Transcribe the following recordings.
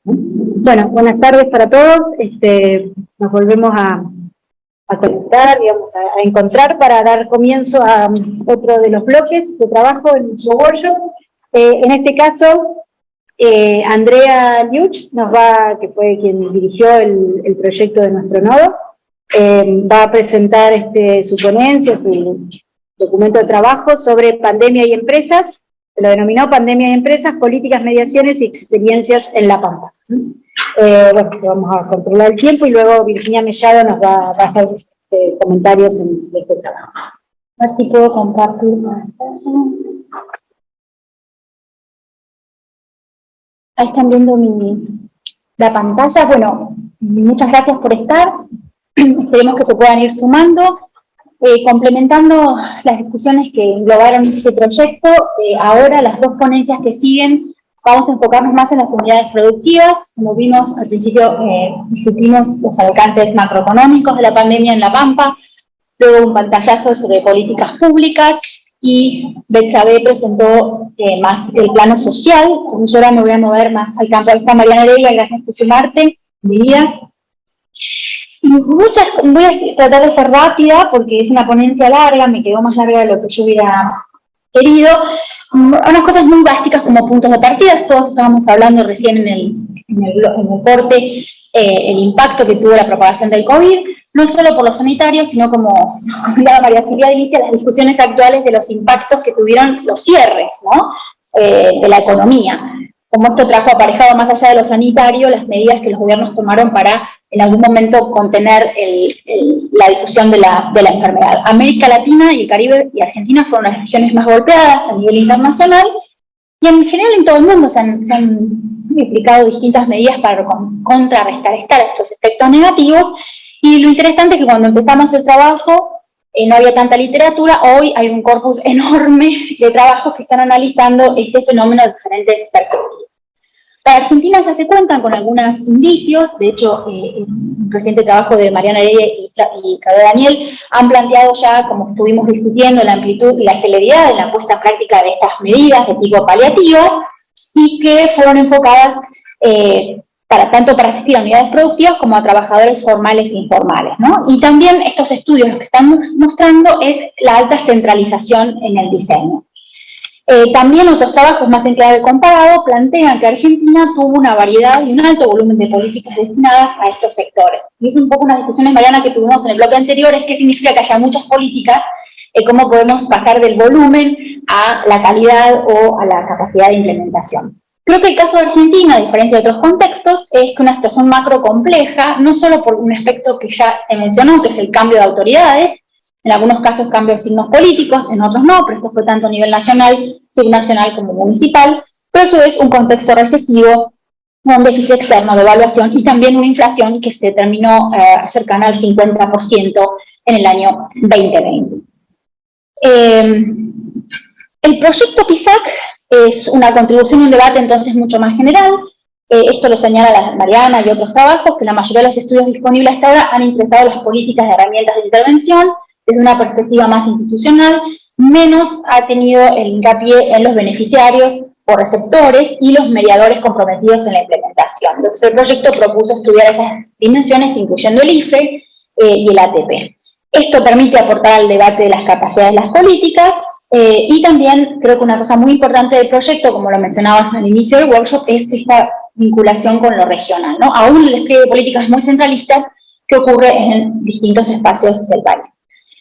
Bueno, buenas tardes para todos. Nos volvemos a conectar, digamos, a encontrar para dar comienzo a otro de los bloques de trabajo en nuestro workshop. En este caso, Andrea Liuch que fue quien dirigió el proyecto de nuestro nodo, va a presentar su ponencia, su documento de trabajo sobre pandemia y empresas. Se lo denominó Pandemia y Empresas, Políticas, Mediaciones y Experiencias en La Pampa. Bueno, vamos a controlar el tiempo y luego Virginia Mellado nos va a hacer comentarios de este trabajo. A ver si puedo compartir ahí están viendo la pantalla. Bueno, muchas gracias por estar. Esperemos que se puedan ir sumando. Complementando las discusiones que englobaron este proyecto, ahora las dos ponencias que siguen, vamos a enfocarnos más en las unidades productivas. Como vimos al principio, discutimos los alcances macroeconómicos de la pandemia en La Pampa, luego un pantallazo sobre políticas públicas, y Betsabe presentó más el plano social. Como yo ahora me voy a mover más al campo. Ahí está Mariana Heredia, gracias por sumarte, bienvenida. Voy a tratar de ser rápida porque es una ponencia larga, me quedó más larga de lo que yo hubiera querido. Unas cosas muy básicas como puntos de partida. Todos estábamos hablando recién en el corte el impacto que tuvo la propagación del COVID, no solo por los sanitarios, sino como hablaba María Silvia Delicia, las discusiones actuales de los impactos que tuvieron los cierres, ¿no? De la economía. Como esto trajo aparejado, más allá de lo sanitario, las medidas que los gobiernos tomaron para en algún momento contener la difusión de la enfermedad. América Latina y el Caribe y Argentina fueron las regiones más golpeadas a nivel internacional, y en general en todo el mundo se han aplicado distintas medidas para contrarrestar estos efectos negativos, y lo interesante es que cuando empezamos el trabajo no había tanta literatura. Hoy hay un corpus enorme de trabajos que están analizando este fenómeno de diferentes perspectivas. Para Argentina ya se cuentan con algunos indicios. De hecho, un reciente trabajo de Mariana Heredia y Claudia Daniel han planteado ya, como estuvimos discutiendo, la amplitud y la celeridad en la puesta en práctica de estas medidas de tipo paliativas, y que fueron enfocadas tanto para asistir a unidades productivas como a trabajadores formales e informales, ¿no? Y también estos estudios lo que están mostrando es la alta centralización en el diseño. También otros trabajos más en clave comparado plantean que Argentina tuvo una variedad y un alto volumen de políticas destinadas a estos sectores. Y es un poco unas discusiones, Mariana, que tuvimos en el bloque anterior, es qué significa que haya muchas políticas, cómo podemos pasar del volumen a la calidad o a la capacidad de implementación. Creo que el caso de Argentina, a diferencia de otros contextos, es que una situación macro compleja, no solo por un aspecto que ya se mencionó, que es el cambio de autoridades, en algunos casos cambio de signos políticos, en otros no, pero esto fue tanto a nivel nacional, subnacional como municipal, pero eso es un contexto recesivo, un déficit externo de evaluación y también una inflación que se terminó cercana al 50% en el año 2020. El proyecto PISAC es una contribución y un debate entonces mucho más general. Esto lo señala Mariana y otros trabajos, que la mayoría de los estudios disponibles hasta ahora han interesado las políticas de herramientas de intervención desde una perspectiva más institucional, menos ha tenido el hincapié en los beneficiarios o receptores y los mediadores comprometidos en la implementación. Entonces el proyecto propuso estudiar esas dimensiones, incluyendo el IFE y el ATP. Esto permite aportar al debate de las capacidades de las políticas, y también creo que una cosa muy importante del proyecto, como lo mencionabas al inicio del workshop, es esta vinculación con lo regional, ¿no? Aún el despliegue de políticas muy centralistas que ocurre en distintos espacios del país.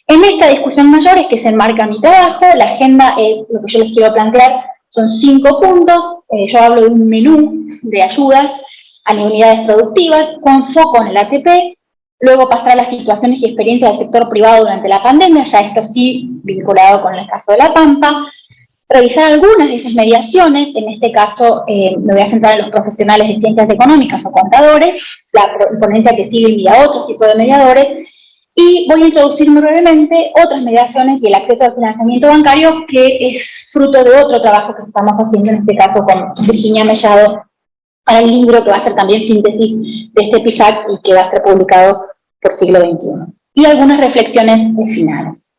En esta discusión mayor es que se enmarca mi trabajo. La agenda es lo que yo les quiero plantear, son 5 puntos. Yo hablo de un menú de ayudas a unidades productivas con foco en el ATP, luego pasar a las situaciones y experiencias del sector privado durante la pandemia, ya esto sí vinculado con el caso de La Pampa, revisar algunas de esas mediaciones. En este caso me voy a centrar en los profesionales de ciencias económicas o contadores, la ponencia que sigue envía a otros tipos de mediadores, y voy a introducir muy brevemente otras mediaciones y el acceso al financiamiento bancario, que es fruto de otro trabajo que estamos haciendo, en este caso con Virginia Mellado, para el libro que va a ser también síntesis de este PISAC y que va a ser publicado por Siglo XXI. Y algunas reflexiones finales.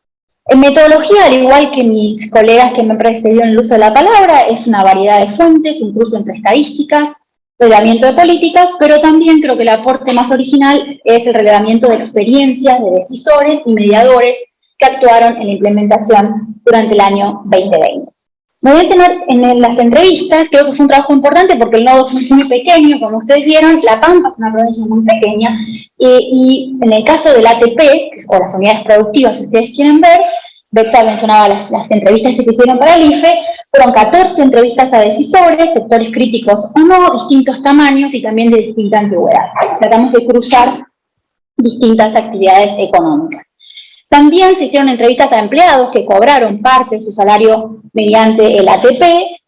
En metodología, al igual que mis colegas que me han precedido en el uso de la palabra, es una variedad de fuentes, incluso entre estadísticas, relevamiento de políticas, pero también creo que el aporte más original es el relevamiento de experiencias de decisores y mediadores que actuaron en la implementación durante el año 2020. Me voy a tener en las entrevistas, creo que fue un trabajo importante porque el nodo fue muy pequeño, como ustedes vieron, La Pampa es una provincia muy pequeña, y en el caso del ATP, o las unidades productivas, si ustedes quieren ver, Betsa mencionaba las entrevistas que se hicieron para el IFE, fueron 14 entrevistas a decisores, sectores críticos o no, distintos tamaños y también de distinta antigüedad. Tratamos de cruzar distintas actividades económicas. También se hicieron entrevistas a empleados que cobraron parte de su salario mediante el ATP,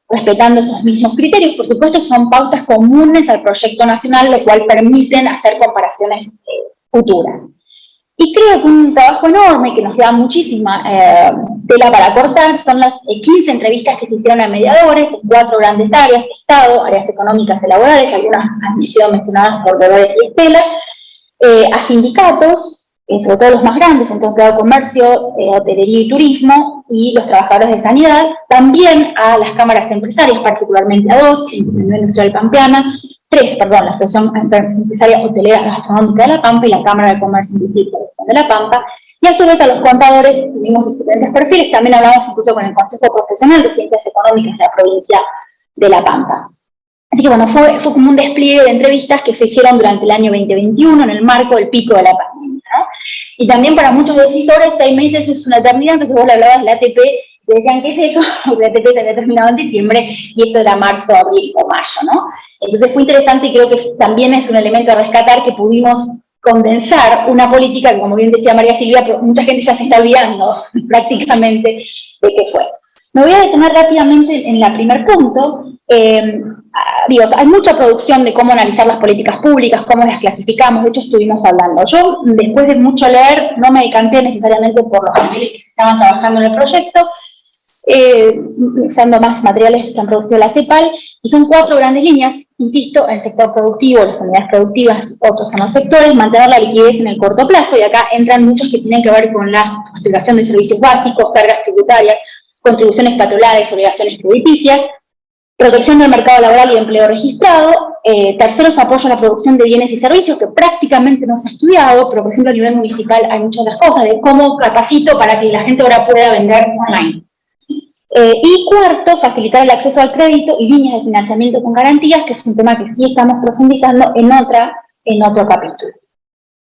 respetando esos mismos criterios. Por supuesto, son pautas comunes al proyecto nacional, lo cual permiten hacer comparaciones futuras. Y creo que un trabajo enorme que nos da muchísima tela para cortar son las 15 entrevistas que se hicieron a mediadores en 4 grandes áreas: Estado, áreas económicas y laborales, algunas han sido mencionadas por Dolores y Estela, a sindicatos, sobre todo los más grandes, entonces empleado de comercio, hotelería y turismo, y los trabajadores de sanidad, también a las cámaras empresarias, particularmente a 2, el Unión Industrial Pampeana, 3, perdón, la Asociación Empresaria Hotelera Gastronómica de La Pampa y la Cámara de Comercio Industrial y Producción de La Pampa, y a su vez a los contadores tuvimos diferentes perfiles, también hablamos incluso con el Consejo Profesional de Ciencias Económicas de la provincia de La Pampa. Así que bueno, fue como un despliegue de entrevistas que se hicieron durante el año 2021 en el marco del pico de la pandemia, ¿no? Y también para muchos decisores 6 meses es una eternidad, entonces vos le hablabas del ATP y decían, ¿qué es eso? Porque el ATP se había terminado en diciembre y esto era marzo, abril o mayo, ¿no? Entonces fue interesante y creo que también es un elemento a rescatar que pudimos condensar una política que, como bien decía María Silvia, mucha gente ya se está olvidando prácticamente de qué fue. Me voy a detener rápidamente en el primer punto. Hay mucha producción de cómo analizar las políticas públicas, cómo las clasificamos, de hecho estuvimos hablando. Yo, después de mucho leer, no me decanté necesariamente por los niveles que se estaban trabajando en el proyecto, usando más materiales que han producido la CEPAL, y son 4 grandes líneas, insisto, el sector productivo, las unidades productivas, otros son los sectores, mantener la liquidez en el corto plazo, y acá entran muchos que tienen que ver con la postergación de servicios básicos, cargas tributarias, contribuciones patronales, obligaciones crediticias, protección del mercado laboral y empleo registrado, terceros, apoyo a la producción de bienes y servicios, que prácticamente no se ha estudiado, pero por ejemplo a nivel municipal hay muchas de las cosas, de cómo capacito para que la gente ahora pueda vender online. Y cuarto, facilitar el acceso al crédito y líneas de financiamiento con garantías, que es un tema que sí estamos profundizando en otro capítulo.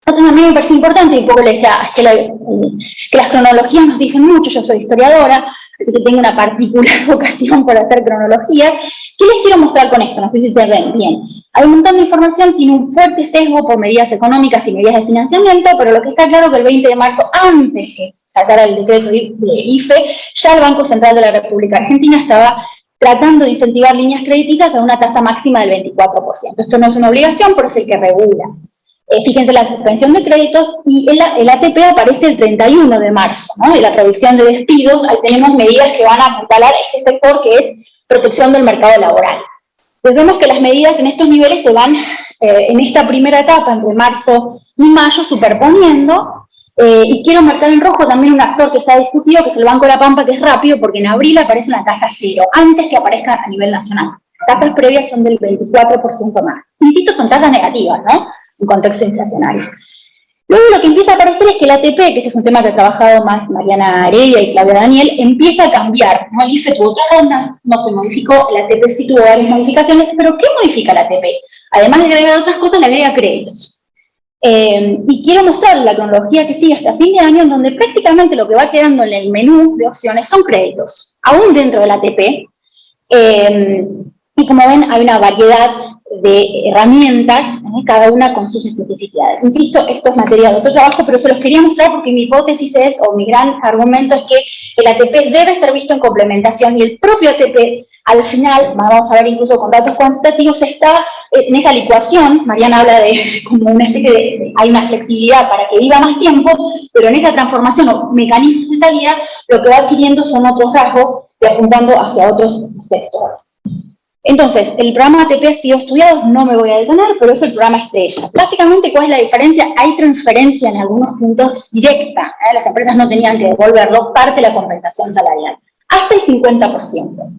Otro que a mí me parece importante, y un poco le decía, es que las cronologías nos dicen mucho, yo soy historiadora, así que tengo una particular vocación por hacer cronologías. ¿Qué les quiero mostrar con esto? No sé si se ven bien. Hay un montón de información, tiene un fuerte sesgo por medidas económicas y medidas de financiamiento, pero lo que está claro es que el 20 de marzo, antes que sacara el decreto de IFE, ya el Banco Central de la República Argentina estaba tratando de incentivar líneas crediticias a una tasa máxima del 24%. Esto no es una obligación, pero es el que regula. Fíjense la suspensión de créditos, y el ATP aparece el 31 de marzo, ¿no? Y la reducción de despidos, ahí tenemos medidas que van a apuntalar este sector, que es protección del mercado laboral. Entonces vemos que las medidas en estos niveles se van, en esta primera etapa, entre marzo y mayo, superponiendo, y quiero marcar en rojo también un actor que se ha discutido, que es el Banco de la Pampa, que es rápido, porque en abril aparece una tasa cero, antes que aparezca a nivel nacional. Tasas previas son del 24% más. Insisto, son tasas negativas, ¿no?, en contexto inflacionario. Luego lo que empieza a aparecer es que el ATP, que este es un tema que ha trabajado más Mariana Heredia y Claudia Daniel, empieza a cambiar, ¿no? El IFE tuvo 2 rondas, no se modificó, el ATP sí tuvo varias modificaciones, pero ¿qué modifica el ATP? Además de agregar otras cosas, le agrega créditos. Y quiero mostrar la cronología que sigue hasta fin de año, en donde prácticamente lo que va quedando en el menú de opciones son créditos, aún dentro del ATP, y como ven hay una variedad de herramientas, cada una con sus especificidades. Insisto, esto es materia de otro trabajo, pero se los quería mostrar porque mi hipótesis es, o mi gran argumento es que el ATP debe ser visto en complementación, y el propio ATP, al final, vamos a ver incluso con datos cuantitativos, está en esa licuación. Mariana habla de como una especie de, hay una flexibilidad para que viva más tiempo, pero en esa transformación o mecanismos de salida, lo que va adquiriendo son otros rasgos y apuntando hacia otros sectores. Entonces, el programa ATP ha sido estudiado, no me voy a detener, pero es el programa estrella. Básicamente, ¿cuál es la diferencia? Hay transferencia en algunos puntos directa. Las empresas no tenían que devolverlo, parte de la compensación salarial. Hasta el 50%,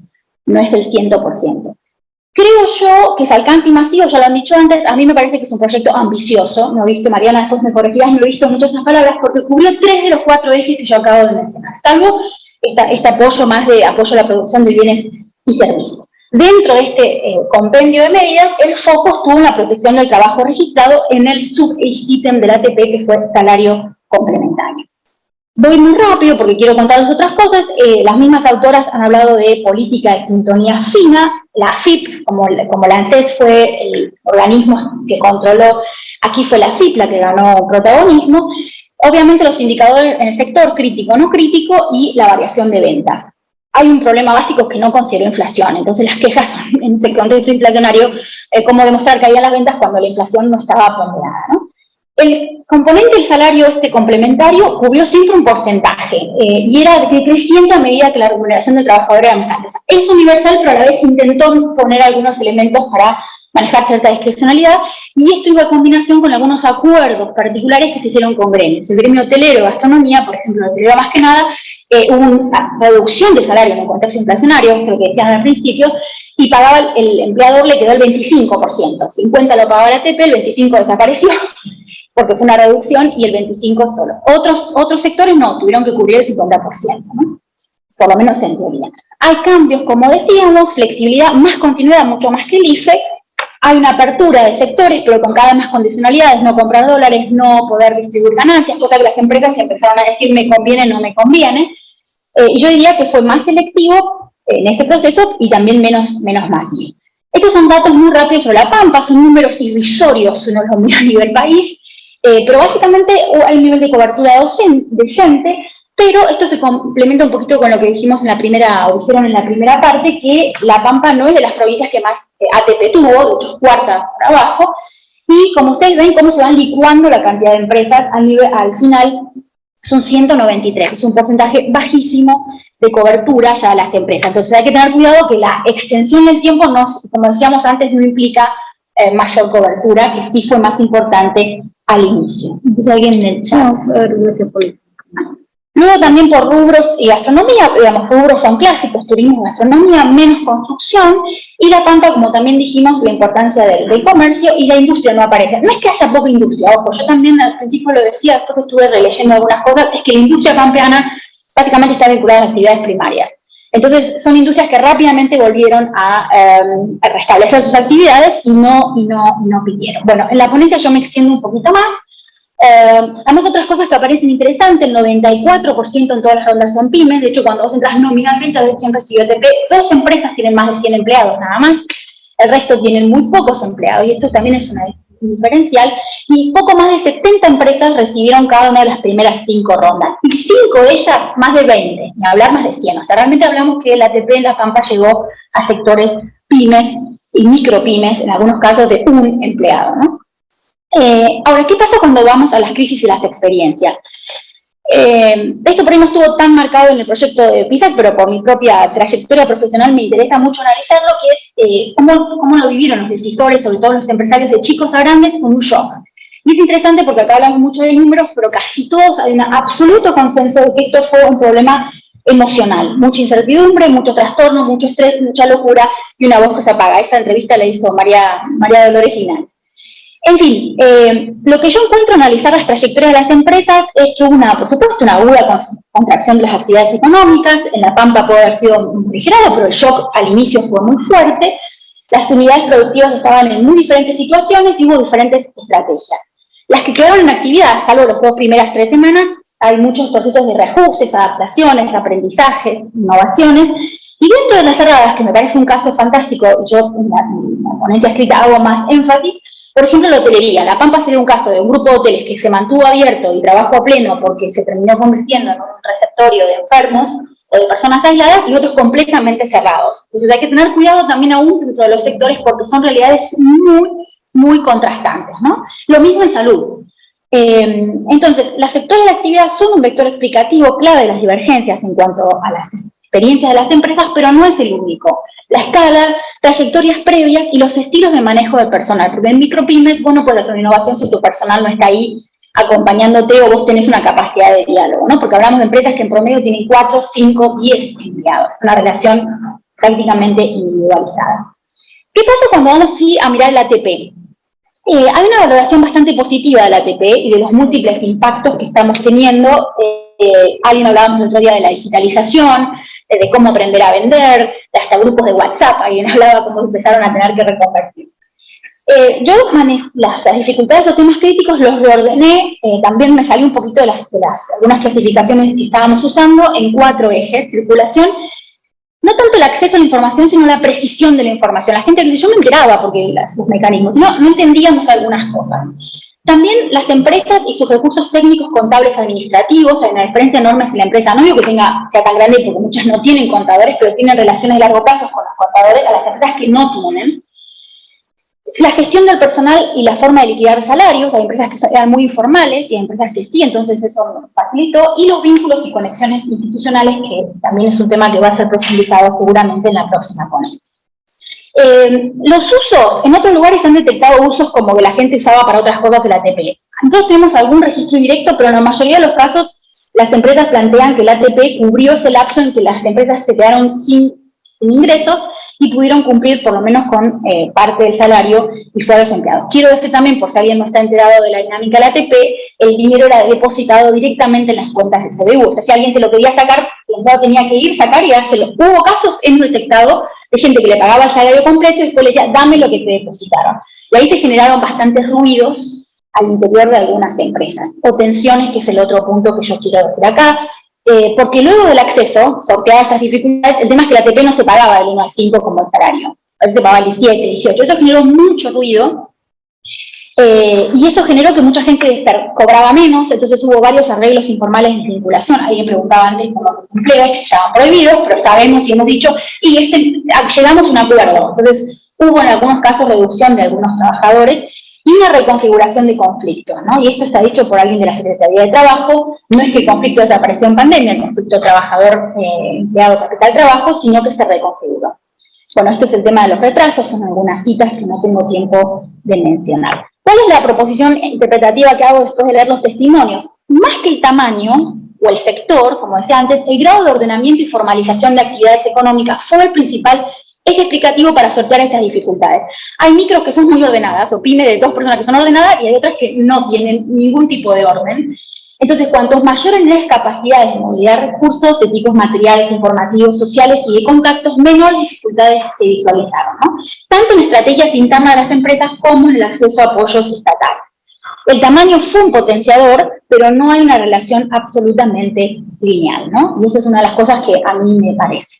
no es el 100%. Creo yo que se alcance masivo, ya lo han dicho antes, a mí me parece que es un proyecto ambicioso, no he visto, Mariana, después me corregirás, no he visto muchas esas palabras, porque cubrió 3 de los 4 ejes que yo acabo de mencionar, salvo este apoyo más de apoyo a la producción de bienes y servicios. Dentro de este compendio de medidas, el foco estuvo en la protección del trabajo registrado en el subítem del ATP, que fue salario complementario. Voy muy rápido porque quiero contarles otras cosas. Las mismas autoras han hablado de política de sintonía fina. La AFIP, como la ANSES fue el organismo que controló, aquí fue la AFIP la que ganó protagonismo. Obviamente los indicadores en el sector crítico, no crítico y la variación de ventas. Hay un problema básico que no consideró inflación, entonces las quejas son en ese contexto inflacionario, cómo demostrar que había las ventas cuando la inflación no estaba ponderada, ¿no? El componente del salario complementario cubrió siempre un porcentaje y era decreciente a medida que la remuneración del trabajador era más alta. O sea, es universal, pero a la vez intentó poner algunos elementos para manejar cierta discrecionalidad, y esto iba a combinación con algunos acuerdos particulares que se hicieron con gremios. El gremio hotelero, gastronomía, por ejemplo, hotelero más que nada, hubo una reducción de salario en el contexto inflacionario, esto es lo que decían al principio, y pagaba el empleador, le quedó el 25%, 50% lo pagaba la ATP, el 25% desapareció, porque fue una reducción, y el 25% solo. Otros sectores no, tuvieron que cubrir el 50%, ¿no? Por lo menos en teoría. Hay cambios, como decíamos, flexibilidad, más continuidad, mucho más que el IFE. Hay una apertura de sectores, pero con cada vez más condicionalidades, no comprar dólares, no poder distribuir ganancias, cosa que las empresas empezaron a decir me conviene, no me conviene. Y yo diría que fue más selectivo en ese proceso y también menos masivo. Estos son datos muy rápidos sobre la Pampa, son números irrisorios, uno los mira a nivel país, pero básicamente hay un nivel de cobertura decente, pero esto se complementa un poquito con lo que dijimos en la primera, o dijeron en la primera parte, que La Pampa no es de las provincias que más ATP tuvo, de hecho es cuarta por abajo, y como ustedes ven cómo se van licuando la cantidad de empresas, al final son 193, es un porcentaje bajísimo de cobertura ya a las empresas. Entonces hay que tener cuidado que la extensión del tiempo, como decíamos antes, no implica mayor cobertura, que sí fue más importante al inicio. Entonces alguien en el chat. Luego también por rubros y gastronomía, digamos, rubros son clásicos, turismo, gastronomía, menos construcción, y La Pampa, como también dijimos, la importancia del comercio y la industria no aparece. No es que haya poca industria, ojo, yo también al principio lo decía, después estuve releyendo algunas cosas, es que la industria pampeana básicamente está vinculada a las actividades primarias. Entonces, son industrias que rápidamente volvieron a restablecer sus actividades y no pidieron. Bueno, en la ponencia yo me extiendo un poquito más. Además, otras cosas que aparecen interesantes, el 94% en todas las rondas son pymes. De hecho, cuando vos entras nominalmente a ver quién recibió ATP, 2 empresas tienen más de 100 empleados, nada más. El resto tienen muy pocos empleados, y esto también es una diferencial. Y poco más de 70 empresas recibieron cada una de las primeras 5 rondas. Y 5 de ellas, más de 20, ni hablar más de 100. O sea, realmente hablamos que el ATP en La Pampa llegó a sectores pymes y micropymes, en algunos casos de un empleado, ¿no? Ahora, ¿qué pasa cuando vamos a las crisis y las experiencias? Esto por ahí no estuvo tan marcado en el proyecto de PISAC, pero por mi propia trayectoria profesional me interesa mucho analizarlo, que es cómo lo vivieron los decisores, sobre todo los empresarios de chicos a grandes, con un shock. Y es interesante porque acá hablamos mucho de números, pero casi todos hay un absoluto consenso de que esto fue un problema emocional, mucha incertidumbre, mucho trastorno, mucho estrés, mucha locura y una voz que se apaga. Esta entrevista la hizo María Dolores Ginal. En fin, lo que yo encuentro al analizar las trayectorias de las empresas es que por supuesto, una aguda contracción de las actividades económicas. En La Pampa puede haber sido muy ligerado, pero el shock al inicio fue muy fuerte. Las unidades productivas estaban en muy diferentes situaciones y hubo diferentes estrategias. Las que quedaron en actividad, salvo las 2 primeras 3 semanas, hay muchos procesos de reajustes, adaptaciones, aprendizajes, innovaciones. Y dentro de las cerradas, que me parece un caso fantástico, yo en la ponencia escrita hago más énfasis. Por ejemplo, la hotelería. La Pampa sería un caso de un grupo de hoteles que se mantuvo abierto y trabajó a pleno porque se terminó convirtiendo en un receptorio de enfermos o de personas aisladas, y otros completamente cerrados. Entonces hay que tener cuidado también aún dentro de los sectores, porque son realidades muy contrastantes, ¿no? Lo mismo en salud. Entonces, los sectores de actividad son un vector explicativo clave de las divergencias en cuanto a las experiencias de las empresas, pero no es el único. La escala, trayectorias previas y los estilos de manejo del personal, porque en micropymes vos no puedes hacer una innovación si tu personal no está ahí acompañándote o vos tenés una capacidad de diálogo, ¿no? Porque hablamos de empresas que en promedio tienen 4, 5, 10 empleados, una relación prácticamente individualizada. ¿Qué pasa cuando vamos a mirar el ATP? Hay una valoración bastante positiva del ATP y de los múltiples impactos que estamos teniendo. Alguien hablábamos el otro día de la digitalización, de cómo aprender a vender, de hasta grupos de WhatsApp, alguien hablaba cómo empezaron a tener que reconvertir. Yo las dificultades o temas críticos los reordené, también me salí un poquito de algunas clasificaciones que estábamos usando en 4 ejes: circulación, no tanto el acceso a la información, sino la precisión de la información. La gente que dice, yo me enteraba porque los mecanismos, no entendíamos algunas cosas. También las empresas y sus recursos técnicos, contables, administrativos. Hay una diferencia enorme si la empresa, no digo que sea tan grande porque muchas no tienen contadores, pero tienen relaciones de largo plazo con los contadores, a las empresas que no tienen. La gestión del personal y la forma de liquidar salarios. Hay empresas que eran muy informales y hay empresas que sí, entonces eso facilitó. Y los vínculos y conexiones institucionales, que también es un tema que va a ser profundizado seguramente en la próxima ponencia. Los usos, en otros lugares se han detectado usos como que la gente usaba para otras cosas el ATP. Nosotros tenemos algún registro indirecto, pero en la mayoría de los casos las empresas plantean que el ATP cubrió ese lapso en que las empresas se quedaron sin ingresos y pudieron cumplir por lo menos con parte del salario y fue a los empleados. Quiero decir también, por si alguien no está enterado de la dinámica del ATP, el dinero era depositado directamente en las cuentas del CBU. O sea, si alguien te lo quería sacar, el empleado tenía que ir, sacar y dárselo. Hubo casos, hemos detectado, de gente que le pagaba el salario completo y después le decía, dame lo que te depositaron. Y ahí se generaron bastantes ruidos al interior de algunas empresas, o tensiones, que es el otro punto que yo quiero decir acá. Porque luego del acceso, sorteadas estas dificultades, el tema es que la ATP no se pagaba del 1 al 5 como el salario, a veces se pagaba el 17, 18, eso generó mucho ruido, y eso generó que mucha gente cobraba menos, entonces hubo varios arreglos informales de vinculación. Alguien preguntaba antes por los desempleos, que estaban prohibidos, pero sabemos y hemos dicho, y llegamos a un acuerdo, entonces hubo en algunos casos reducción de algunos trabajadores, y una reconfiguración de conflictos, ¿no? Y esto está dicho por alguien de la Secretaría de Trabajo. No es que el conflicto desapareció en pandemia, el conflicto trabajador-empleado-capital-trabajo, sino que se reconfiguró. Bueno, esto es el tema de los retrasos, son algunas citas que no tengo tiempo de mencionar. ¿Cuál es la proposición interpretativa que hago después de leer los testimonios? Más que el tamaño o el sector, como decía antes, el grado de ordenamiento y formalización de actividades económicas fue el principal eje explicativo para sortear estas dificultades. Hay micros que son muy ordenadas, o pymes de 2 personas que son ordenadas, y hay otras que no tienen ningún tipo de orden. Entonces, cuantos mayores las capacidades de movilidad de recursos, de tipos materiales, informativos, sociales y de contactos, menores dificultades se visualizaron, ¿no? Tanto en estrategias internas de las empresas como en el acceso a apoyos estatales. El tamaño fue un potenciador, pero no hay una relación absolutamente lineal, ¿no? Y esa es una de las cosas que a mí me parece.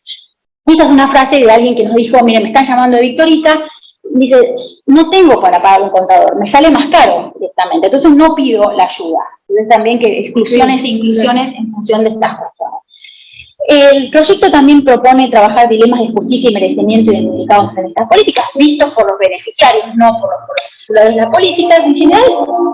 Esta es una frase de alguien que nos dijo, mire, me están llamando de Victorita, dice, no tengo para pagar un contador, me sale más caro directamente, entonces no pido la ayuda. Entonces también que exclusiones e inclusiones en función de estas cuestiones. El proyecto también propone trabajar dilemas de justicia y merecimiento identificados en estas políticas, vistos por los beneficiarios, no por los titulares de la política. En general,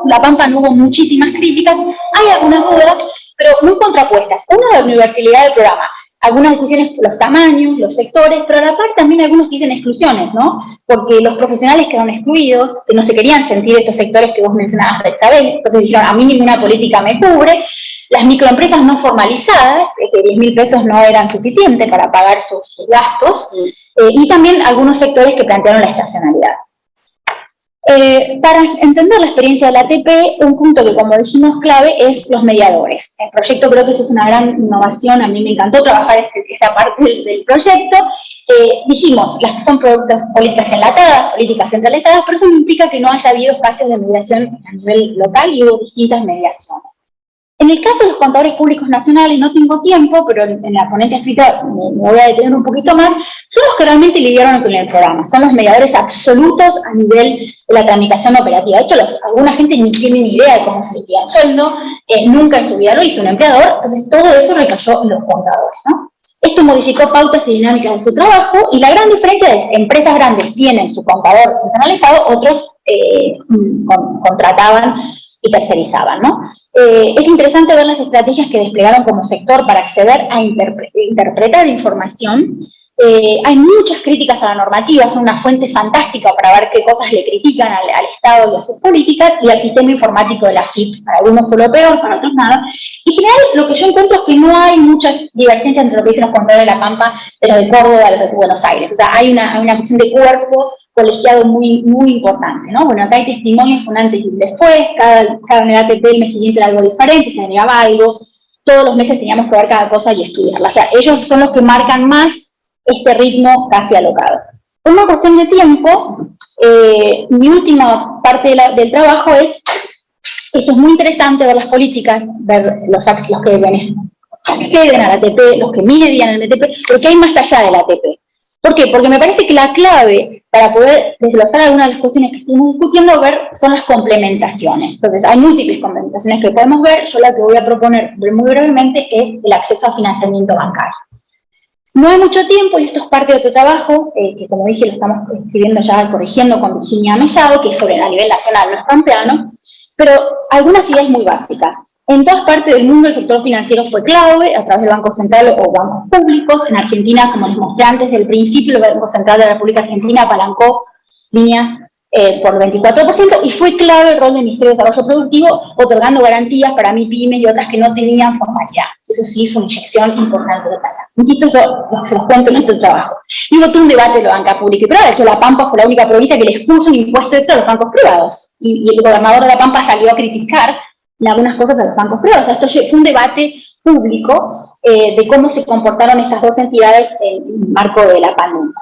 La Pampa no hubo muchísimas críticas, hay algunas dudas, pero muy contrapuestas. Una de la universalidad del programa, algunas discusiones por los tamaños, los sectores, pero a la par también algunos dicen exclusiones, ¿no? Porque los profesionales quedaron excluidos, que no se querían sentir estos sectores que vos mencionabas, Isabel, entonces dijeron, a mí ninguna política me cubre. Las microempresas no formalizadas, que 10.000 pesos no eran suficientes para pagar sus gastos, y también algunos sectores que plantearon la estacionalidad. Para entender la experiencia del ATP, un punto que, como dijimos, clave es los mediadores. El proyecto, creo que esto es una gran innovación, a mí me encantó trabajar esta parte del proyecto. Dijimos, las que son políticas enlatadas, políticas centralizadas, pero eso no implica que no haya habido espacios de mediación a nivel local y hubo distintas mediaciones. En el caso de los contadores públicos nacionales, no tengo tiempo, pero en la ponencia escrita me voy a detener un poquito más, son los que realmente lidiaron con el programa, son los mediadores absolutos a nivel de la tramitación operativa. De hecho, alguna gente ni tiene ni idea de cómo se liquida el sueldo, nunca en su vida lo hizo un empleador, entonces todo eso recayó en los contadores, ¿no? Esto modificó pautas y dinámicas de su trabajo, y la gran diferencia es que empresas grandes tienen su contador internalizado, otros contrataban y tercerizaban, ¿no? Es interesante ver las estrategias que desplegaron como sector para acceder a interpretar información. Hay muchas críticas a la normativa, son una fuente fantástica para ver qué cosas le critican al Estado y a sus políticas, y al sistema informático de la FIP. Para algunos fue lo peor, para otros nada. En general, lo que yo encuentro es que no hay muchas divergencias entre lo que dicen los contadores de La Pampa, de los de Córdoba, de los de Buenos Aires. O sea, hay una cuestión de cuerpo colegiado muy importante, ¿no? Bueno, acá hay testimonios, fue un antes y un después, cada unidad ATP el mes siguiente era algo diferente, se agregaba algo, todos los meses teníamos que ver cada cosa y estudiarla. O sea, ellos son los que marcan más este ritmo casi alocado. Por una cuestión de tiempo, mi última parte del trabajo es, esto es muy interesante ver las políticas, ver los que acceden al ATP, los que median el ATP, pero que hay más allá del ATP. ¿Por qué? Porque me parece que la clave para poder desglosar algunas de las cuestiones que estuvimos discutiendo son las complementaciones. Entonces, hay múltiples complementaciones que podemos ver. Yo la que voy a proponer muy brevemente es el acceso a financiamiento bancario. No hay mucho tiempo, y esto es parte de otro trabajo, que como dije lo estamos escribiendo ya, corrigiendo con Virginia Mellado, que es sobre a nivel nacional, no es pampeano, pero algunas ideas muy básicas. En todas partes del mundo el sector financiero fue clave, a través del Banco Central o bancos públicos. En Argentina, como les mostré antes del principio, el Banco Central de la República Argentina apalancó líneas por 24%, y fue clave el rol del Ministerio de Desarrollo Productivo, otorgando garantías para MIPYMES y otras que no tenían formalidad. Eso sí fue una inyección importante de plata. Insisto, eso se los cuento en este trabajo. Y hubo todo un debate de la banca pública y privada. De hecho, La Pampa fue la única provincia que les puso un impuesto extra a los bancos privados. Y el gobernador de La Pampa salió a criticar en algunas cosas a los bancos privados. O sea, esto fue un debate público de cómo se comportaron estas dos entidades en el marco de la pandemia.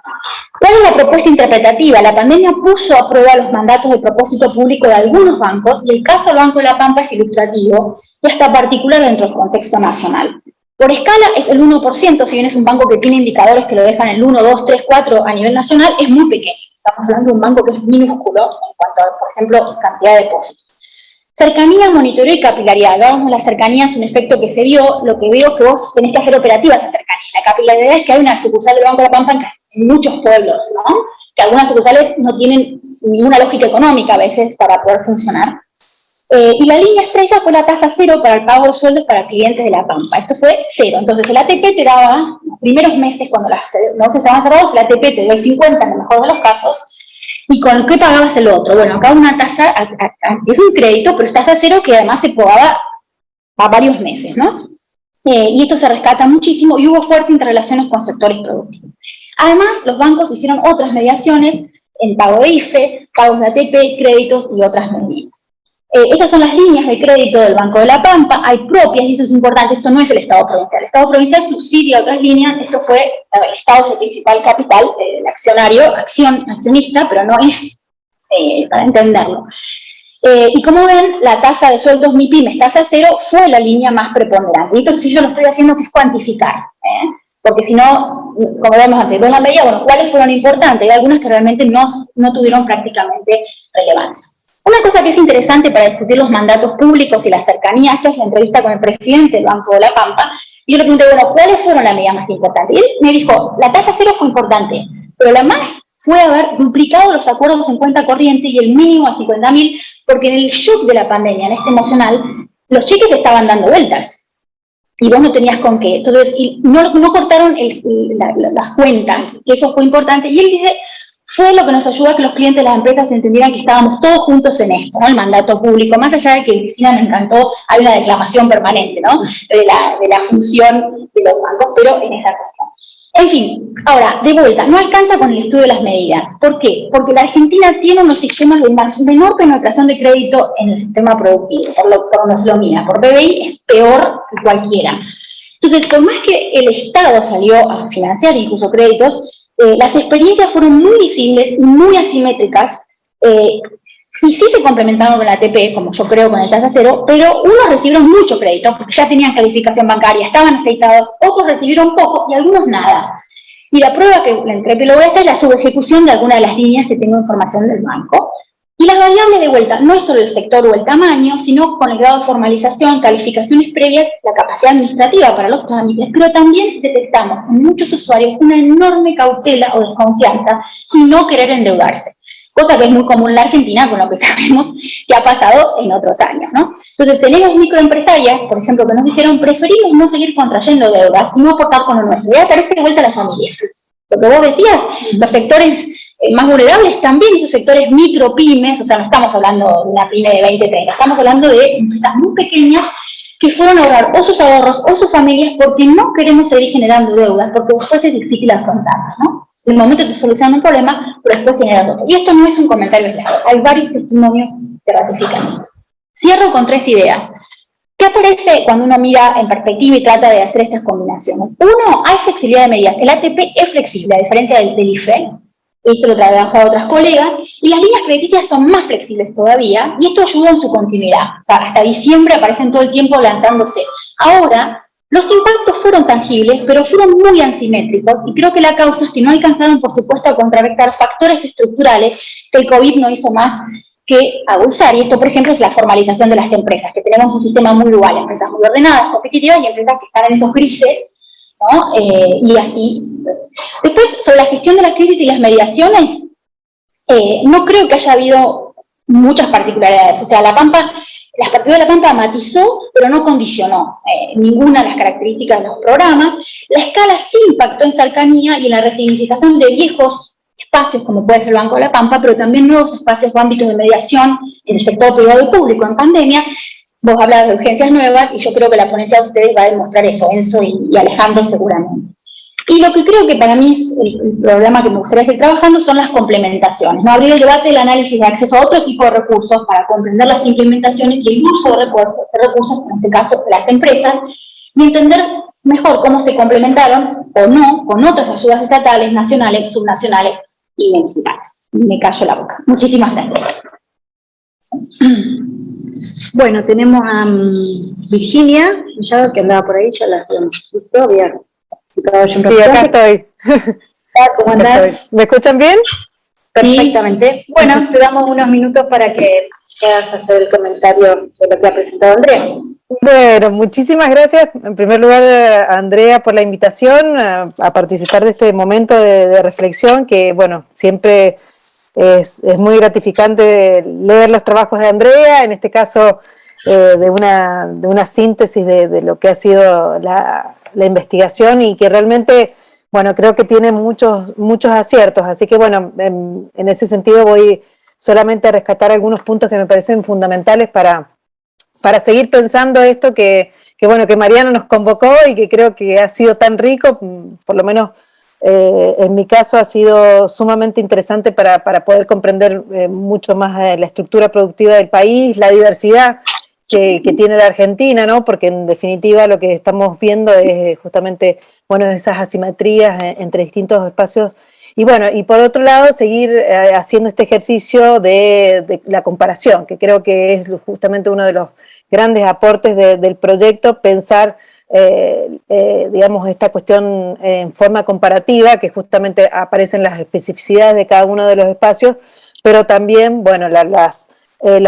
¿Cuál es la propuesta interpretativa? La pandemia puso a prueba los mandatos de propósito público de algunos bancos, y el caso del Banco de La Pampa es ilustrativo y hasta particular dentro del contexto nacional. Por escala es el 1%, si bien es un banco que tiene indicadores que lo dejan en el 1, 2, 3, 4 a nivel nacional, es muy pequeño. Estamos hablando de un banco que es minúsculo en cuanto a, por ejemplo, cantidad de depósitos. Cercanía, monitoreo y capilaridad. Hablábamos de la cercanía, es un efecto que se dio. Lo que veo es que vos tenés que hacer operativa esa cercanía. La capilaridad es que hay una sucursal del Banco de La Pampa en muchos pueblos, ¿no? Que algunas sucursales no tienen ninguna lógica económica a veces para poder funcionar. Y la línea estrella fue la tasa cero para el pago de sueldos para clientes de La Pampa. Esto fue cero. Entonces el ATP te daba, los primeros meses cuando los negocios estaban cerrados, el ATP te dio el 50 en el mejor de los casos. ¿Y con qué pagabas el otro? Bueno, acá una tasa, es un crédito, pero es tasa cero que además se pagaba a varios meses, ¿no? Y esto se rescata muchísimo, y hubo fuertes interrelaciones con sectores productivos. Además, los bancos hicieron otras mediaciones en pago de IFE, pagos de ATP, créditos y otras medidas. Estas son las líneas de crédito del Banco de La Pampa, hay propias, y eso es importante, esto no es el Estado provincial. El Estado provincial subsidia otras líneas, esto fue, el Estado es el principal capital, el accionista, pero no es, para entenderlo. Y como ven, la tasa de sueldos MIPYMES, tasa cero, fue la línea más preponderante. Y esto sí yo lo estoy haciendo que es cuantificar, porque si no, como vemos antes, de una medida, bueno, ¿cuáles fueron importantes? Hay algunas que realmente no tuvieron prácticamente relevancia. Una cosa que es interesante para discutir los mandatos públicos y la cercanía, esta es la entrevista con el presidente del Banco de La Pampa, y yo le pregunté, bueno, ¿cuáles fueron las medidas más importantes? Y él me dijo, la tasa cero fue importante, pero la más fue haber duplicado los acuerdos en cuenta corriente y el mínimo a 50.000, porque en el shock de la pandemia, en este emocional, los cheques estaban dando vueltas, y vos no tenías con qué. Entonces, no cortaron las cuentas, que eso fue importante, y él dice, fue lo que nos ayudó a que los clientes de las empresas entendieran que estábamos todos juntos en esto, ¿no? El mandato público, más allá de que en Cristina me encantó, hay una declamación permanente, ¿no? De la función de los bancos, pero en esa cuestión. En fin, ahora, de vuelta, no alcanza con el estudio de las medidas. ¿Por qué? Porque la Argentina tiene unos sistemas de menor penetración de crédito en el sistema productivo, por noslomía, por PBI es peor que cualquiera. Entonces, por más que el Estado salió a financiar incluso créditos, las experiencias fueron muy visibles y muy asimétricas, y sí se complementaron con la ATP, como yo creo con el tasa cero, pero unos recibieron mucho crédito, porque ya tenían calificación bancaria, estaban aceitados, otros recibieron poco y algunos nada. Y la prueba que la entrepelo esta es la subejecución de alguna de las líneas que tengo información del banco. Y las variables de vuelta, no es solo el sector o el tamaño, sino con el grado de formalización, calificaciones previas, la capacidad administrativa para los trámites, pero también detectamos en muchos usuarios una enorme cautela o desconfianza y no querer endeudarse. cosa que es muy común en la Argentina con lo que sabemos que ha pasado en otros años, ¿no? Entonces tenemos microempresarias, por ejemplo, que nos dijeron, preferimos no seguir contrayendo deudas, sino aportar con lo nuestro. Y aparece de vuelta a las familias. Lo que vos decías, los sectores más vulnerables también, esos sectores micro, pymes, o sea, no estamos hablando de una pyme de 20, 30, estamos hablando de empresas muy pequeñas que fueron a ahorrar o sus ahorros o sus familias porque no queremos seguir generando deudas, porque después es difícil afrontarlas, ¿no? En el momento te solucionan un problema, pero después generan otro. Y esto no es un comentario aislado, hay varios testimonios que ratifican esto. Cierro con 3 ideas. ¿Qué aparece cuando uno mira en perspectiva y trata de hacer estas combinaciones? Uno, hay flexibilidad de medidas. El ATP es flexible, a diferencia del IFE. Esto lo trabajado otras colegas. Y las líneas crediticias son más flexibles todavía, y esto ayuda en su continuidad. O sea, hasta diciembre aparecen todo el tiempo lanzándose. Ahora, los impactos fueron tangibles, pero fueron muy asimétricos, y creo que la causa es que no alcanzaron, por supuesto, a contrarrestar factores estructurales que el COVID no hizo más que abusar. Y esto, por ejemplo, es la formalización de las empresas, que tenemos un sistema muy dual, empresas muy ordenadas, competitivas, y empresas que están en esos grises, ¿no? Y así. Después, sobre la gestión de la crisis y las mediaciones, no creo que haya habido muchas particularidades. O sea, La Pampa, la Partitura de La Pampa matizó, pero no condicionó ninguna de las características de los programas. La escala sí impactó en cercanía y en la resignificación de viejos espacios, como puede ser el Banco de La Pampa, pero también nuevos espacios o ámbitos de mediación en el sector privado y público en pandemia. Vos hablabas de urgencias nuevas, y yo creo que la ponencia de ustedes va a demostrar eso, Enzo y Alejandro seguramente. Y lo que creo que para mí es el problema que me gustaría seguir trabajando son las complementaciones, ¿no? Abrir el debate del análisis de acceso a otro tipo de recursos para comprender las implementaciones y el uso de recursos, en este caso de las empresas, y entender mejor cómo se complementaron o no con otras ayudas estatales, nacionales, subnacionales y municipales. Me callo la boca. Muchísimas gracias. Bueno, tenemos a Virginia, ya que andaba por ahí, ya la habíamos visto, había participado yo un ratito. Sí, acá estoy. ¿Cómo andás? ¿Me escuchan bien? Perfectamente. Sí. Bueno, te damos unos minutos para que puedas hacer el comentario de lo que ha presentado Andrea. Bueno, muchísimas gracias, en primer lugar, Andrea, por la invitación a participar de este momento de reflexión, que, bueno, siempre es muy gratificante leer los trabajos de Andrea, en este caso de una síntesis de lo que ha sido la investigación, y que realmente, bueno, creo que tiene muchos aciertos, así que, bueno, en ese sentido voy solamente a rescatar algunos puntos que me parecen fundamentales para seguir pensando esto que Mariana nos convocó y que creo que ha sido tan rico, por lo menos en mi caso ha sido sumamente interesante para poder comprender mucho más la estructura productiva del país, la diversidad que tiene la Argentina, ¿no? Porque en definitiva lo que estamos viendo es justamente, bueno, esas asimetrías entre distintos espacios. Y bueno, y por otro lado, seguir haciendo este ejercicio de la comparación, que creo que es justamente uno de los grandes aportes del proyecto, pensar, digamos, esta cuestión en forma comparativa, que justamente aparecen las especificidades de cada uno de los espacios, pero también, bueno, las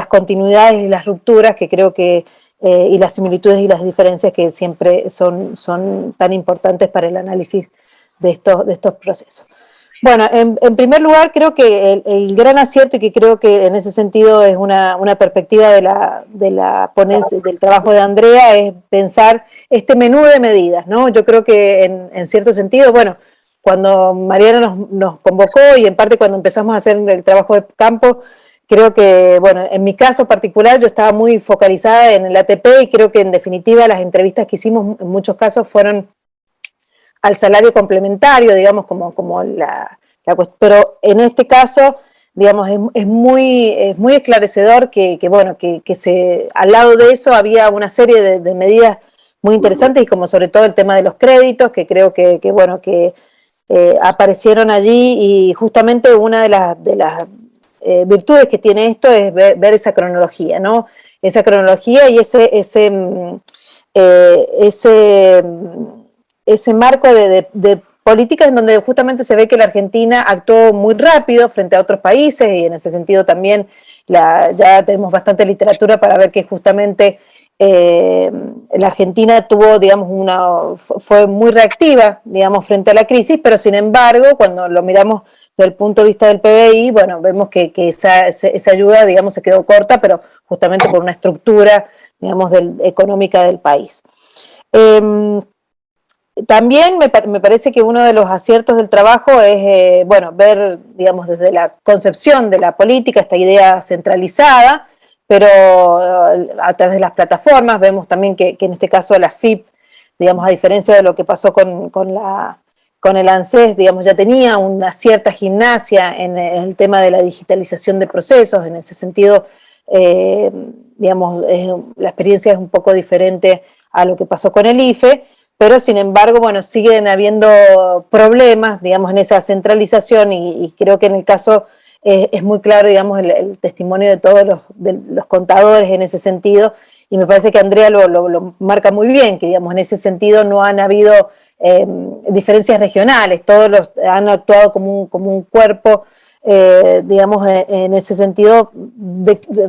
continuidades y las rupturas, que creo que, y las similitudes y las diferencias que siempre son tan importantes para el análisis de estos procesos. Bueno, en primer lugar, creo que el gran acierto, y que creo que en ese sentido es una perspectiva de la ponencia, del trabajo de Andrea, es pensar este menú de medidas, ¿no? Yo creo que en cierto sentido, bueno, cuando Mariana nos convocó, y en parte cuando empezamos a hacer el trabajo de campo, creo que, bueno, en mi caso particular yo estaba muy focalizada en el ATP, y creo que en definitiva las entrevistas que hicimos en muchos casos fueron al salario complementario, digamos, como la cuestión. Pero en este caso, digamos, es muy esclarecedor que al lado de eso había una serie de medidas muy interesantes, y como sobre todo el tema de los créditos, que creo que aparecieron allí, y justamente una de las virtudes que tiene esto es ver esa cronología, ¿no? Esa cronología y ese marco de políticas en donde justamente se ve que la Argentina actuó muy rápido frente a otros países, y en ese sentido también ya tenemos bastante literatura para ver que justamente la Argentina tuvo, digamos, fue muy reactiva, digamos, frente a la crisis, pero sin embargo, cuando lo miramos desde el punto de vista del PBI, bueno, vemos que esa ayuda, digamos, se quedó corta, pero justamente por una estructura, digamos, económica del país. También me parece que uno de los aciertos del trabajo es, bueno, ver, digamos, desde la concepción de la política, esta idea centralizada, pero a través de las plataformas vemos también que en este caso la FIP, digamos, a diferencia de lo que pasó con el ANSES, digamos, ya tenía una cierta gimnasia en el tema de la digitalización de procesos. En ese sentido, digamos, la experiencia es un poco diferente a lo que pasó con el IFE, pero sin embargo, bueno, siguen habiendo problemas, digamos, en esa centralización y creo que en el caso es muy claro, digamos, el testimonio de todos los contadores en ese sentido, y me parece que Andrea lo marca muy bien, que digamos, en ese sentido no han habido diferencias regionales, todos han actuado como un cuerpo, digamos, en ese sentido,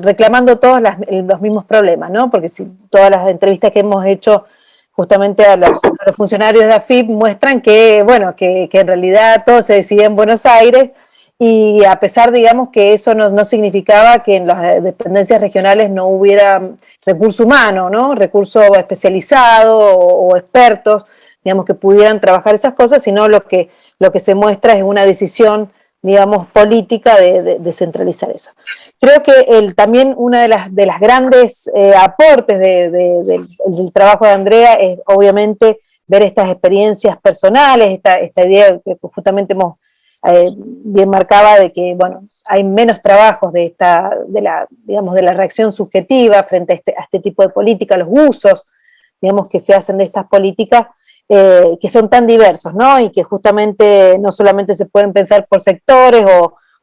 reclamando todos los mismos problemas, ¿no? Porque si todas las entrevistas que hemos hecho justamente a los funcionarios de AFIP muestran que, bueno, que en realidad todo se decidía en Buenos Aires, y a pesar, digamos, que eso no significaba que en las dependencias regionales no hubiera recurso humano, ¿no? Recurso especializado o expertos, digamos, que pudieran trabajar esas cosas, sino lo que se muestra es una decisión, digamos, política de centralizar eso. Creo que también una de las grandes aportes del trabajo de Andrea es obviamente ver estas experiencias personales, esta idea que justamente bien marcaba de que, bueno, hay menos trabajos de la reacción subjetiva frente a este tipo de política, los usos, digamos, que se hacen de estas políticas, que son tan diversos, ¿no? Y que justamente no solamente se pueden pensar por sectores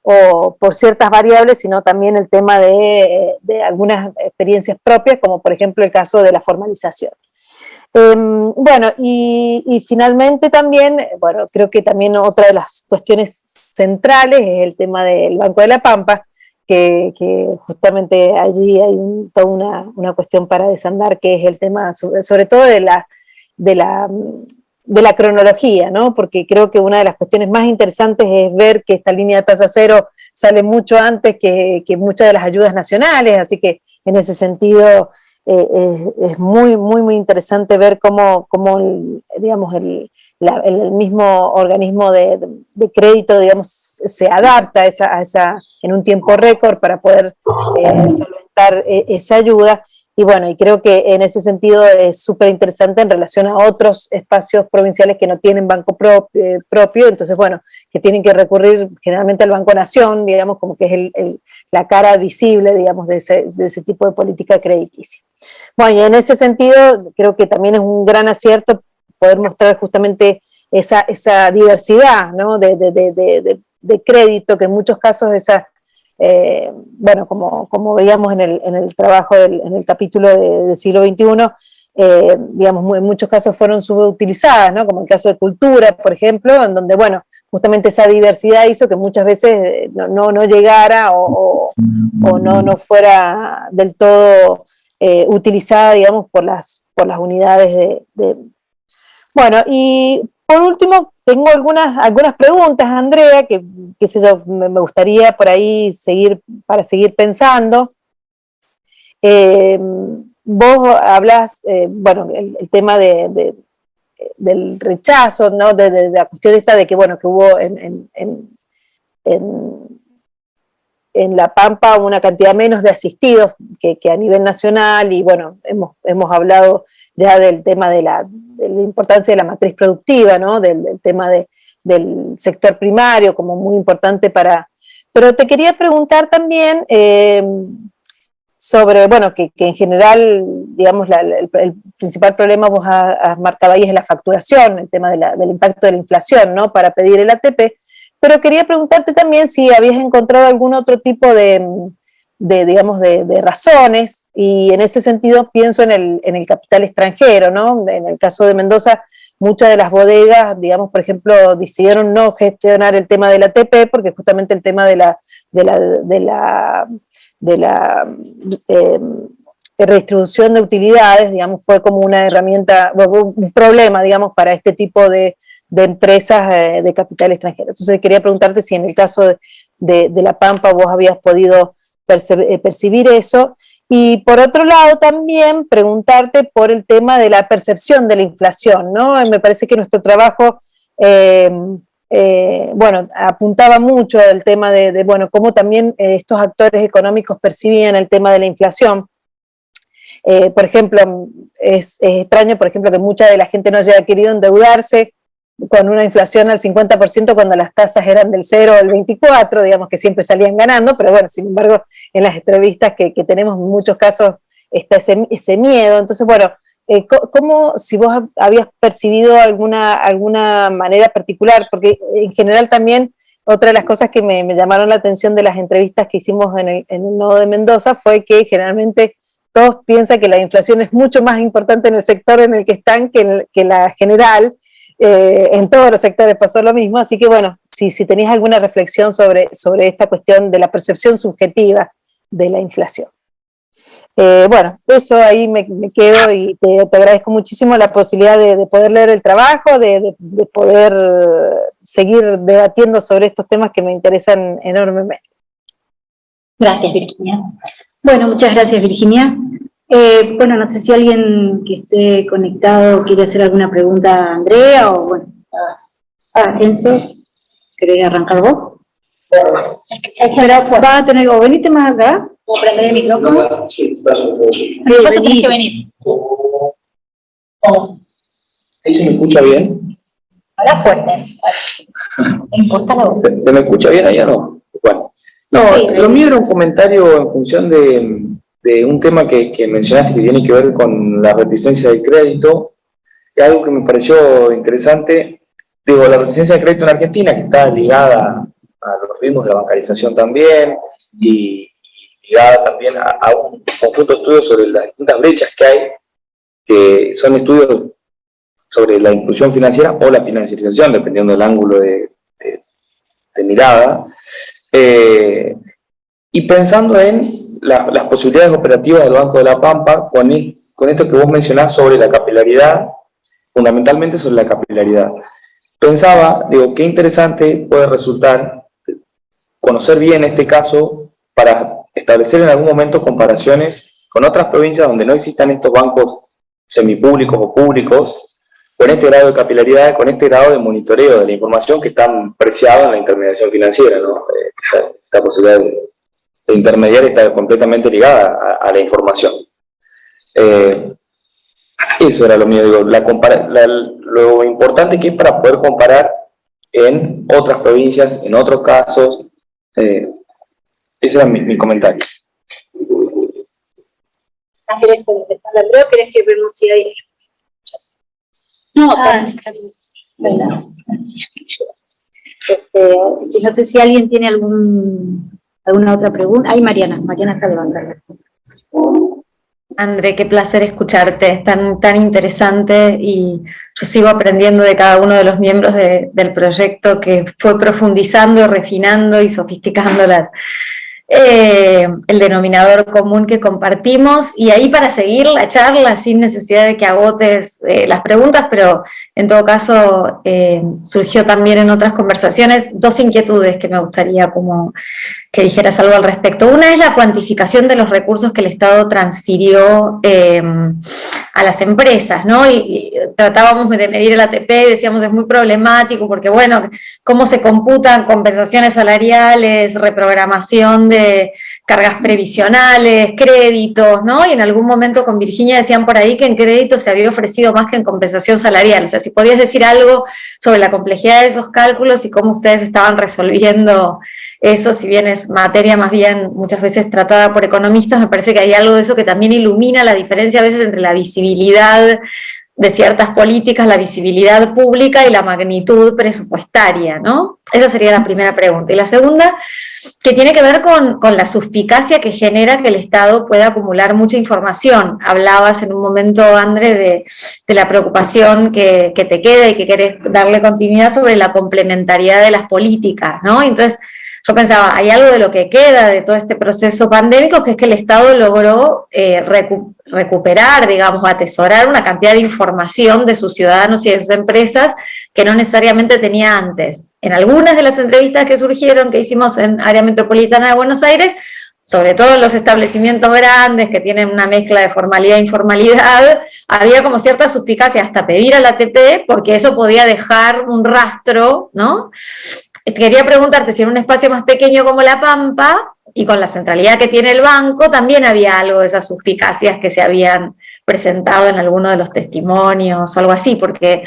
o por ciertas variables, sino también el tema de algunas experiencias propias, como por ejemplo el caso de la formalización. Bueno, y finalmente también, bueno, creo que también otra de las cuestiones centrales es el tema del Banco de la Pampa, que justamente allí hay toda una cuestión para desandar, que es el tema sobre todo de la cronología, ¿no? Porque creo que una de las cuestiones más interesantes es ver que esta línea de tasa cero sale mucho antes que muchas de las ayudas nacionales, así que en ese sentido es muy, muy, muy interesante ver cómo digamos, el mismo organismo de crédito, digamos, se adapta en un tiempo récord para poder solventar esa ayuda. Y bueno, y creo que en ese sentido es súper interesante en relación a otros espacios provinciales que no tienen banco propio, entonces bueno, que tienen que recurrir generalmente al Banco Nación, digamos, como que es la cara visible, digamos, de ese tipo de política crediticia. Bueno, y en ese sentido creo que también es un gran acierto poder mostrar justamente esa diversidad, ¿no? de crédito, que en muchos casos bueno, como veíamos en el trabajo, en el capítulo del siglo XXI, digamos, en muchos casos fueron subutilizadas, ¿no? Como el caso de cultura, por ejemplo, en donde, bueno, justamente esa diversidad hizo que muchas veces no llegara o no fuera del todo utilizada, digamos, por las unidades Bueno, y por último, tengo algunas preguntas, Andrea, que qué sé yo, me gustaría por ahí para seguir pensando. Vos hablas, bueno, el tema del rechazo, ¿no? De la cuestión esta de que, bueno, que hubo en La Pampa una cantidad menos de asistidos que a nivel nacional, y bueno, hemos hablado ya del tema de la importancia de la matriz productiva, ¿no? Del tema del sector primario como muy importante Pero te quería preguntar también sobre, bueno, que en general, digamos, el principal problema vos has marcado ahí es la facturación, el tema del impacto de la inflación, ¿no? Para pedir el ATP, pero quería preguntarte también si habías encontrado algún otro tipo digamos, de razones, y en ese sentido pienso en el capital extranjero, ¿no? En el caso de Mendoza, muchas de las bodegas, digamos, por ejemplo, decidieron no gestionar el tema del ATP porque justamente el tema de la redistribución de utilidades, digamos, fue como una herramienta, un problema, digamos, para este tipo de de empresas de capital extranjero. Entonces quería preguntarte si en el caso de La Pampa vos habías podido percibir eso. Y por otro lado también preguntarte por el tema de la percepción de la inflación, ¿no? Me parece que nuestro trabajo, bueno, apuntaba mucho al tema de bueno, cómo también estos actores económicos percibían el tema de la inflación. Por ejemplo, es extraño, por ejemplo, que mucha de la gente no haya querido endeudarse con una inflación al 50% cuando las tasas eran del 0 al 24, digamos que siempre salían ganando, pero bueno, sin embargo, en las entrevistas que tenemos en muchos casos está ese miedo. Entonces, bueno, ¿cómo, si vos habías percibido alguna manera particular? Porque en general también, otra de las cosas que me llamaron la atención de las entrevistas que hicimos en el Nodo de Mendoza fue que generalmente todos piensan que la inflación es mucho más importante en el sector en el que están que la general. En todos los sectores pasó lo mismo, así que bueno, si tenéis alguna reflexión sobre esta cuestión de la percepción subjetiva de la inflación. Bueno, eso ahí me quedo y te agradezco muchísimo la posibilidad de poder leer el trabajo, de poder seguir debatiendo sobre estos temas que me interesan enormemente. Gracias, Virginia. Bueno, muchas gracias, Virginia. Bueno, no sé si alguien que esté conectado quiere hacer alguna pregunta a Andrea o bueno, Enzo, ¿querés arrancar vos? Va a tener, o venite más acá, o prender el micrófono. Sí, tenés que venir. ¿Ahí se me escucha bien? Habla fuerte. ¿Te importa la voz? ¿Se me escucha bien ahí o no? Bueno, no, Sí, lo mío era un comentario en función de un tema que mencionaste que tiene que ver con la reticencia del crédito, que algo que me pareció interesante. Digo, la reticencia del crédito en Argentina, que está ligada a los ritmos de la bancarización también, y ligada también a un conjunto de estudios sobre las distintas brechas que hay, que son estudios sobre la inclusión financiera o la financiarización, dependiendo del ángulo de mirada, y pensando en las posibilidades operativas del Banco de la Pampa, con esto que vos mencionás sobre la capilaridad, fundamentalmente sobre la capilaridad. Pensaba, digo, qué interesante puede resultar conocer bien este caso para establecer en algún momento comparaciones con otras provincias donde no existan estos bancos semipúblicos o públicos, con este grado de capilaridad, con este grado de monitoreo de la información que está preciado en la intermediación financiera, ¿no? Esta posibilidad de intermediar está completamente ligada a la información. Eso era lo mío, digo, lo importante que es para poder comparar en otras provincias, en otros casos. Ese era mi comentario. ¿Querés contestar, Andrea, o querés que vemos si hay? Bueno. No sé si alguien tiene alguna otra pregunta. Ay, Mariana está levantada. André, qué placer escucharte, es tan interesante y yo sigo aprendiendo de cada uno de los miembros del proyecto que fue profundizando, refinando y sofisticando el denominador común que compartimos, y ahí para seguir la charla sin necesidad de que agotes las preguntas, pero en todo caso surgió también en otras conversaciones dos inquietudes que me gustaría como que dijeras algo al respecto. Una es la cuantificación de los recursos que el Estado transfirió a las empresas, ¿no? Y tratábamos de medir el ATP y decíamos es muy problemático porque, bueno, cómo se computan compensaciones salariales, reprogramación de cargas previsionales, créditos, ¿no? Y en algún momento con Virginia decían por ahí que en crédito se había ofrecido más que en compensación salarial. O sea, si podías decir algo sobre la complejidad de esos cálculos y cómo ustedes estaban resolviendo eso, si bien es materia más bien muchas veces tratada por economistas, me parece que hay algo de eso que también ilumina la diferencia a veces entre la visibilidad de ciertas políticas, la visibilidad pública y la magnitud presupuestaria, ¿no? Esa sería la primera pregunta. Y la segunda, que tiene que ver con la suspicacia que genera que el Estado pueda acumular mucha información. Hablabas en un momento, André, de la preocupación que te queda y que querés darle continuidad sobre la complementariedad de las políticas, ¿no? Entonces, yo pensaba, hay algo de lo que queda de todo este proceso pandémico, que es que el Estado logró recuperar, digamos, atesorar una cantidad de información de sus ciudadanos y de sus empresas que no necesariamente tenía antes. En algunas de las entrevistas que surgieron, que hicimos en Área Metropolitana de Buenos Aires, sobre todo en los establecimientos grandes que tienen una mezcla de formalidad e informalidad, había como cierta suspicacia hasta pedir al ATP, porque eso podía dejar un rastro, ¿no? Quería preguntarte si en un espacio más pequeño como La Pampa, y con la centralidad que tiene el banco, también había algo de esas suspicacias que se habían presentado en alguno de los testimonios o algo así, porque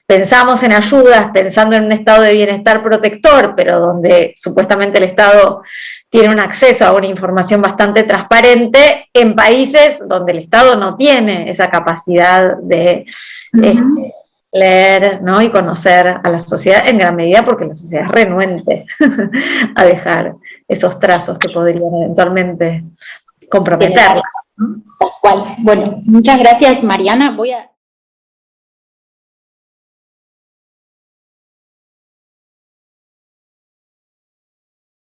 pensamos en ayudas, pensando en un estado de bienestar protector, pero donde supuestamente el Estado tiene un acceso a una información bastante transparente, en países donde el Estado no tiene esa capacidad de leer, ¿no? Y conocer a la sociedad en gran medida porque la sociedad es renuente a dejar esos trazos que podrían eventualmente comprometerla. Tal cual. Bueno, muchas gracias, Mariana. Voy a